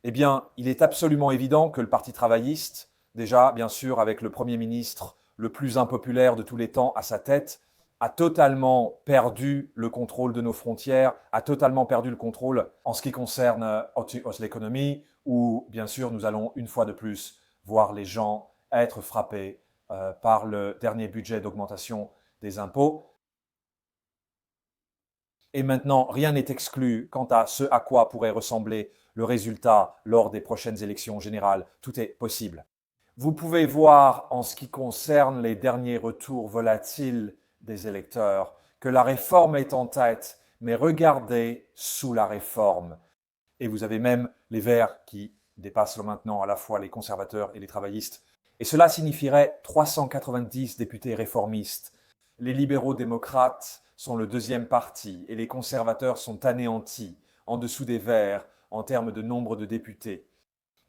Eh bien, il est absolument évident que le Parti travailliste, déjà, bien sûr, avec le Premier ministre le plus impopulaire de tous les temps à sa tête, a totalement perdu le contrôle de nos frontières, a totalement perdu le contrôle en ce qui concerne l'économie, où, bien sûr, nous allons une fois de plus voir les gens être frappés par le dernier budget d'augmentation des impôts. Et maintenant, rien n'est exclu quant à ce à quoi pourrait ressembler le résultat lors des prochaines élections générales. Tout est possible. Vous pouvez voir, en ce qui concerne les derniers retours volatiles des électeurs, que la réforme est en tête, mais regardez sous la réforme. Et vous avez même les Verts qui dépassent maintenant à la fois les conservateurs et les travaillistes. Et cela signifierait 390 députés réformistes. Les libéraux démocrates sont le deuxième parti et les conservateurs sont anéantis, en dessous des Verts, en termes de nombre de députés.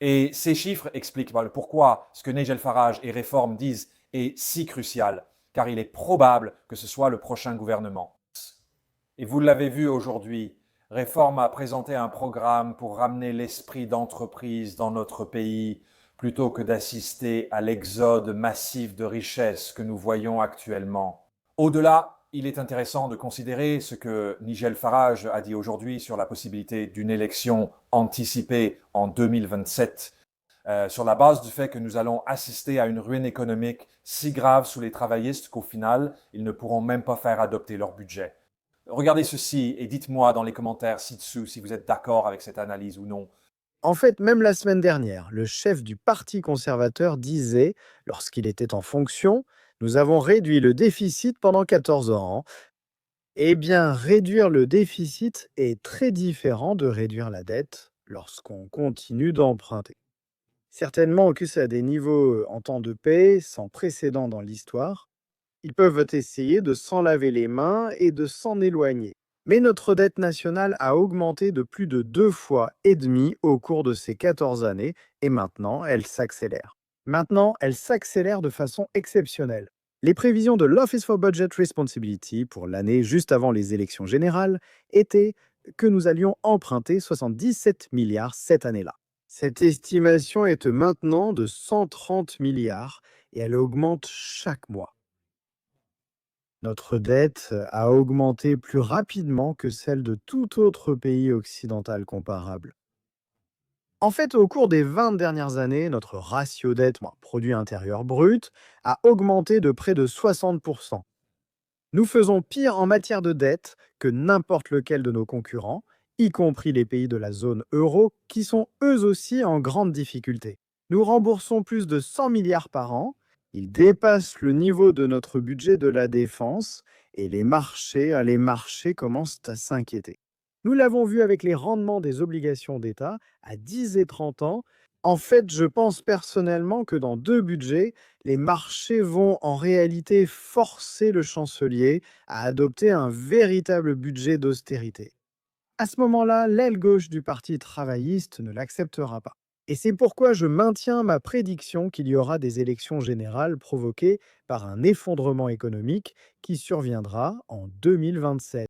Et ces chiffres expliquent pourquoi ce que Nigel Farage et Réforme disent est si crucial, car il est probable que ce soit le prochain gouvernement. Et vous l'avez vu aujourd'hui, Réforme a présenté un programme pour ramener l'esprit d'entreprise dans notre pays, plutôt que d'assister à l'exode massif de richesses que nous voyons actuellement. Au-delà, il est intéressant de considérer ce que Nigel Farage a dit aujourd'hui sur la possibilité d'une élection anticipée en 2027, sur la base du fait que nous allons assister à une ruine économique si grave sous les travaillistes qu'au final, ils ne pourront même pas faire adopter leur budget. Regardez ceci et dites-moi dans les commentaires ci-dessous si vous êtes d'accord avec cette analyse ou non. En fait, même la semaine dernière, le chef du Parti conservateur disait, lorsqu'il était en fonction, nous avons réduit le déficit pendant 14 ans. Eh bien, réduire le déficit est très différent de réduire la dette lorsqu'on continue d'emprunter. Certainement que c'est à des niveaux en temps de paix sans précédent dans l'histoire. Ils peuvent essayer de s'en laver les mains et de s'en éloigner. Mais notre dette nationale a augmenté de plus de 2 fois et demi au cours de ces 14 années et maintenant elle s'accélère. Maintenant, elle s'accélère de façon exceptionnelle. Les prévisions de l'Office for Budget Responsibility pour l'année juste avant les élections générales étaient que nous allions emprunter 77 milliards cette année-là. Cette estimation est maintenant de 130 milliards et elle augmente chaque mois. Notre dette a augmenté plus rapidement que celle de tout autre pays occidental comparable. En fait, au cours des 20 dernières années, notre ratio dette, produit intérieur brut, a augmenté de près de 60%. Nous faisons pire en matière de dette que n'importe lequel de nos concurrents, y compris les pays de la zone euro, qui sont eux aussi en grande difficulté. Nous remboursons plus de 100 milliards par an, ils dépassent le niveau de notre budget de la défense, et les marchés commencent à s'inquiéter. Nous l'avons vu avec les rendements des obligations d'État à 10 et 30 ans. En fait, je pense personnellement que dans 2 budgets, les marchés vont en réalité forcer le chancelier à adopter un véritable budget d'austérité. À ce moment-là, l'aile gauche du Parti travailliste ne l'acceptera pas. Et c'est pourquoi je maintiens ma prédiction qu'il y aura des élections générales provoquées par un effondrement économique qui surviendra en 2027.